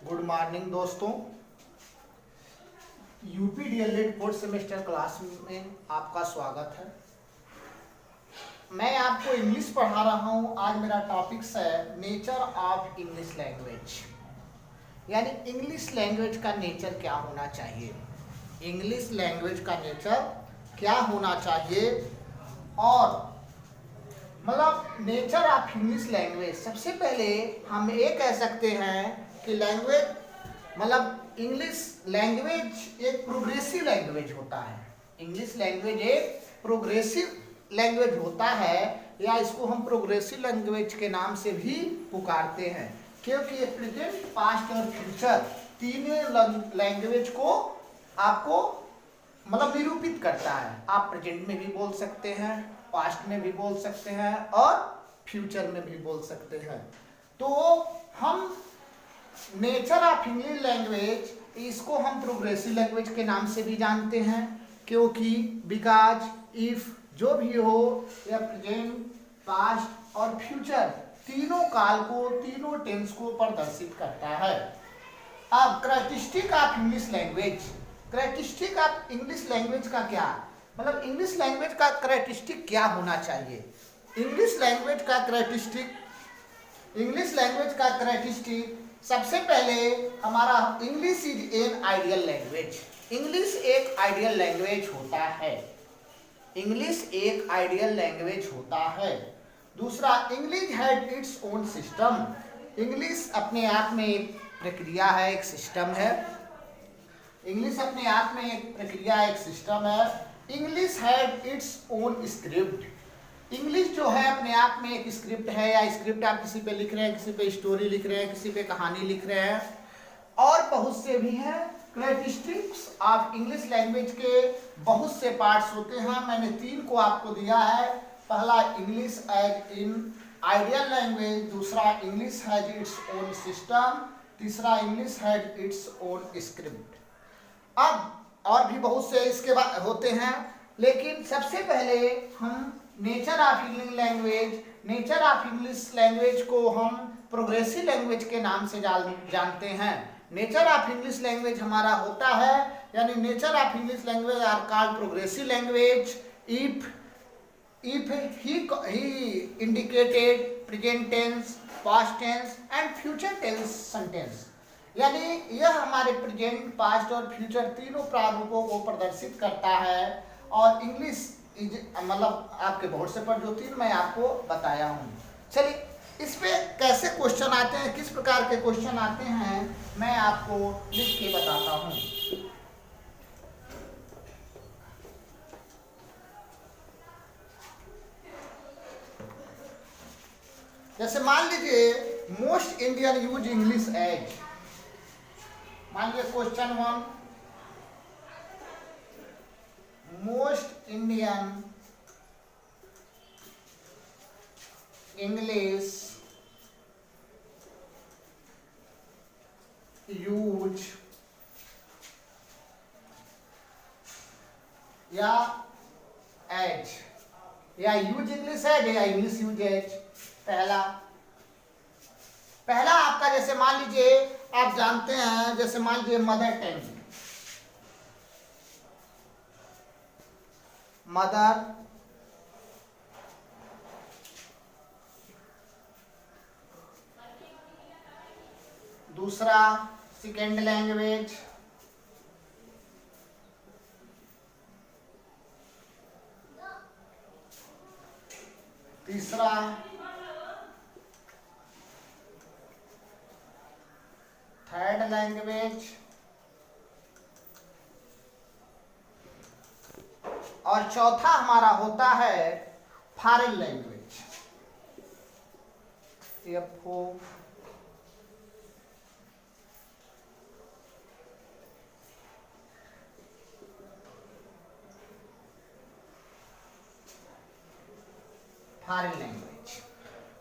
Good morning दोस्तों। UP DElEd fourth semester class में आपका स्वागत है। मैं आपको इंग्लिश पढ़ा रहा हूं। आज मेरा टॉपिक्स है नेचर ऑफ इंग्लिश लैंग्वेज, यानी इंग्लिश लैंग्वेज का नेचर क्या होना चाहिए। इंग्लिश लैंग्वेज का नेचर क्या होना चाहिए और मतलब नेचर ऑफ इंग्लिश लैंग्वेज। सबसे पहले हम ये कह सकते हैं कि लैंग्वेज मतलब इंग्लिश लैंग्वेज एक प्रोग्रेसिव लैंग्वेज होता है। इंग्लिश लैंग्वेज एक प्रोग्रेसिव लैंग्वेज होता है, या इसको हम प्रोग्रेसिव लैंग्वेज के नाम से भी पुकारते हैं, क्योंकि ये प्रेजेंट, पास्ट और फ्यूचर तीनों लैंग्वेज को आपको मतलब निरूपित करता है। आप प्रेजेंट में भी बोल सकते हैं, पास्ट में भी बोल सकते हैं और फ्यूचर में भी बोल सकते हैं। तो हम नेचर ऑफ इंग्लिश लैंग्वेज, इसको हम प्रोग्रेसिव लैंग्वेज के नाम से भी जानते हैं, क्योंकि बिकॉज, इफ, जो भी हो, या प्रेजेंट, पास्ट और फ्यूचर तीनों काल को, तीनों टेंस को प्रदर्शित करता है। अब characteristic of English language, characteristic of English language का क्या मतलब इंग्लिश लैंग्वेज का कैरेक्टरिस्टिक क्या होना चाहिए। इंग्लिश लैंग्वेज का कैरेक्टरिस्टिक सबसे पहले हमारा English is an ideal language. English एक आइडियल लैंग्वेज होता है। इंग्लिश एक आइडियल लैंग्वेज होता है। दूसरा, English had it's own system. English अपने आप में एक प्रक्रिया है, एक सिस्टम है। इंग्लिश अपने आप में एक प्रक्रिया, एक सिस्टम है। English had it's own script. English जो है अपने आप में एक स्क्रिप्ट है, या स्क्रिप्ट आप किसी पे लिख रहे हैं, किसी पे स्टोरी लिख रहे हैं, किसी पे कहानी लिख रहे हैं, और बहुत से भी हैं। कैरेक्टरिस्टिक्स ऑफ इंग्लिश लैंग्वेज के बहुत से पार्ट्स होते हैं। मैंने 3 को आपको दिया है। पहला, English as in ideal language. दूसरा, English has its own system. तीसरा, English has its own script. अब और भी बहुत से इसके बाद होते हैं, लेकिन सबसे पहले हम नेचर ऑफ इंग्लिश लैंग्वेज को हम प्रोग्रेसिव लैंग्वेज के नाम से जानते हैं। नेचर ऑफ इंग्लिश लैंग्वेज हमारा होता है, यानी nature of English language are called progressive language if he indicated present tense, past tense and future tense sentence। यानी यह हमारे प्रेजेंट, पास्ट और फ्यूचर तीनों प्रारूपों को प्रदर्शित करता है। और इंग्लिश मतलब आपके बोर्ड से पर जो 3 मैं आपको बताया हूँ। चलिए, इस पे कैसे क्वेश्चन आते हैं, किस प्रकार के क्वेश्चन आते हैं, मैं आपको लिख के बताता हूँ। जैसे मान लीजिए most Indian use English as. मान लीजिए question 1, most Indian English use या एज, या यूज इंग्लिश एज या इंग्लिश यूज एज। पहला आपका, जैसे मान लीजिए आप जानते हैं, जैसे मान लीजिए मदर टंग, मदर दूसरा सेकेंड लैंग्वेज, तीसरा थर्ड लैंग्वेज, और चौथा हमारा होता है foreign language. FO foreign language.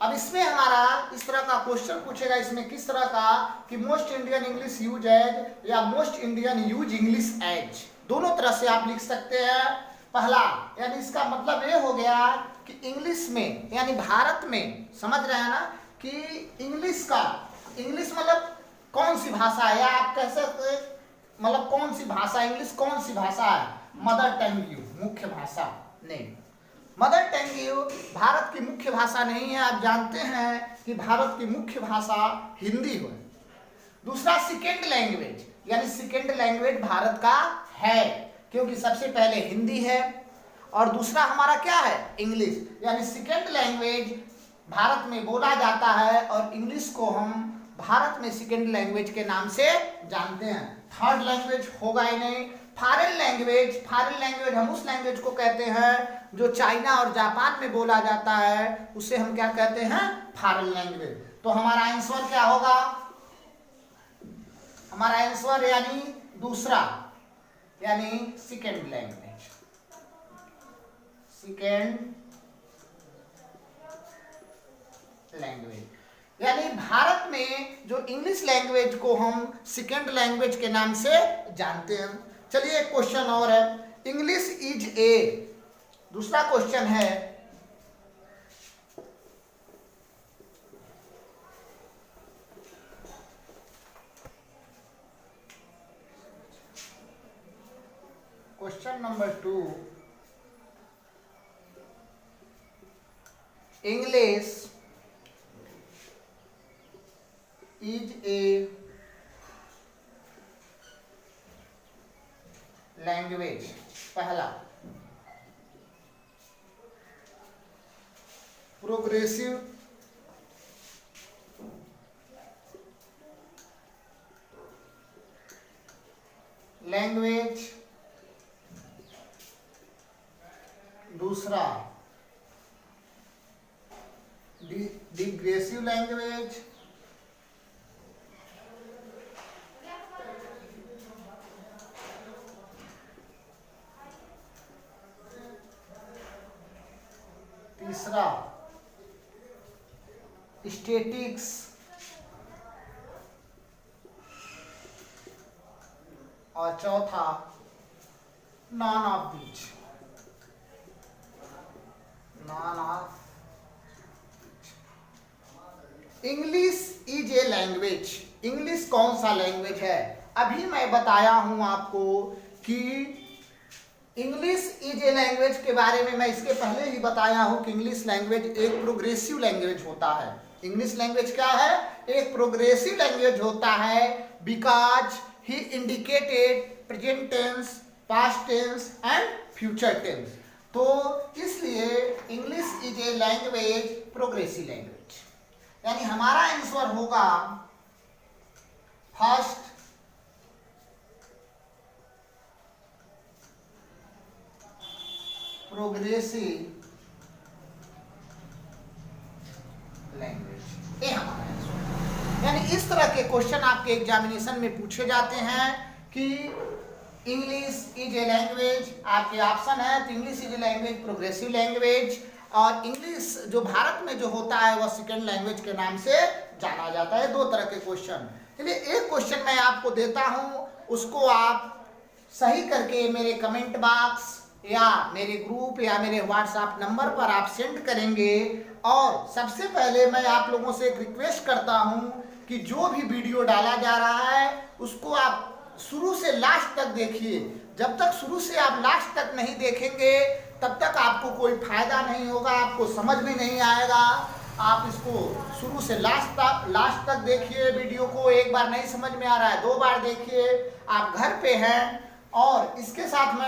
अब इसमें हमारा इस तरह का क्वेश्चन पूछेगा, इसमें किस तरह का कि most Indian English use as या most Indian use English as, दोनों तरह से आप लिख सकते हैं। पहला, यानी इसका मतलब ये हो गया कि इंग्लिश में, यानी भारत में, समझ रहे हैं ना, कि इंग्लिश मतलब कौन सी भाषा है, या आप कह सकते मतलब कौन सी भाषा, इंग्लिश कौन सी भाषा है? मदर टंग यू, मुख्य भाषा नहीं। मदर टंग यू भारत की मुख्य भाषा नहीं है। आप जानते हैं कि भारत की मुख्य भाषा हिंदी है। दूसरा सेकेंड लैंग्वेज, यानी सेकेंड लैंग्वेज भारत का है, क्योंकि सबसे पहले हिंदी है और दूसरा हमारा क्या है? इंग्लिश। यानी सेकेंड लैंग्वेज भारत में बोला जाता है और इंग्लिश को हम भारत में सेकेंड लैंग्वेज के नाम से जानते हैं। थर्ड लैंग्वेज होगा ही नहीं। फॉरेन लैंग्वेज, फॉरेन लैंग्वेज हम उस लैंग्वेज को कहते हैं जो चाइना और जापान में बोला जाता है, उसे हम क्या कहते हैं? Foreign language. तो हमारा आंसर क्या होगा? हमारा आंसर यानी दूसरा, यानी सेकेंड लैंग्वेज, सेकेंड लैंग्वेज। यानी भारत में जो इंग्लिश लैंग्वेज को हम सेकेंड लैंग्वेज के नाम से जानते हैं। चलिए एक क्वेश्चन और है, इंग्लिश इज ए, दूसरा क्वेश्चन है, question number 2, English is a language. पहला, प्रोग्रेसिव लैंग्वेज। दूसरा, डिग्रेसिव लैंग्वेज। तीसरा, स्टैटिक्स। और चौथा, none of these, none of. English is a language, English कौन सा लैंग्वेज है? अभी मैं बताया हूं आपको कि इंग्लिश इज ए लैंग्वेज के बारे में मैं इसके पहले ही बताया हूं कि इंग्लिश लैंग्वेज एक प्रोग्रेसिव लैंग्वेज होता है। इंग्लिश लैंग्वेज क्या है? एक प्रोग्रेसिव लैंग्वेज होता है, because he indicated present tense, past tense and future tense. तो इसलिए English is a language, progressive language. यानी हमारा आंसर होगा फर्स्ट, प्रोग्रेसिव लैंग्वेज, ये हमारा आंसर। यानी इस तरह के क्वेश्चन आपके एग्जामिनेशन में पूछे जाते हैं कि इंग्लिश इज ए लैंग्वेज, आपके ऑप्शन है तो English is a language, progressive language, और इंग्लिश जो भारत में जो होता है वह सेकेंड लैंग्वेज के नाम से जाना जाता है। दो तरह के क्वेश्चन। चलिए एक क्वेश्चन मैं आपको देता हूं, उसको आप सही करके मेरे कमेंट बॉक्स या मेरे ग्रुप या मेरे व्हाट्सएप नंबर पर आप सेंड करेंगे। और सबसे पहले मैं आप लोगों से एक रिक्वेस्ट करता हूं कि जो भी वीडियो डाला जा रहा है उसको आप शुरू से लास्ट तक देखिए। जब तक शुरू से आप लास्ट तक नहीं देखेंगे तब तक आपको कोई फायदा नहीं होगा, आपको समझ में नहीं आएगा। आप इसको शुरू से लास्ट तक देखिए वीडियो को। एक बार नहीं समझ में आ रहा है 2 बार देखिए। आप घर पे हैं और इसके साथ मैं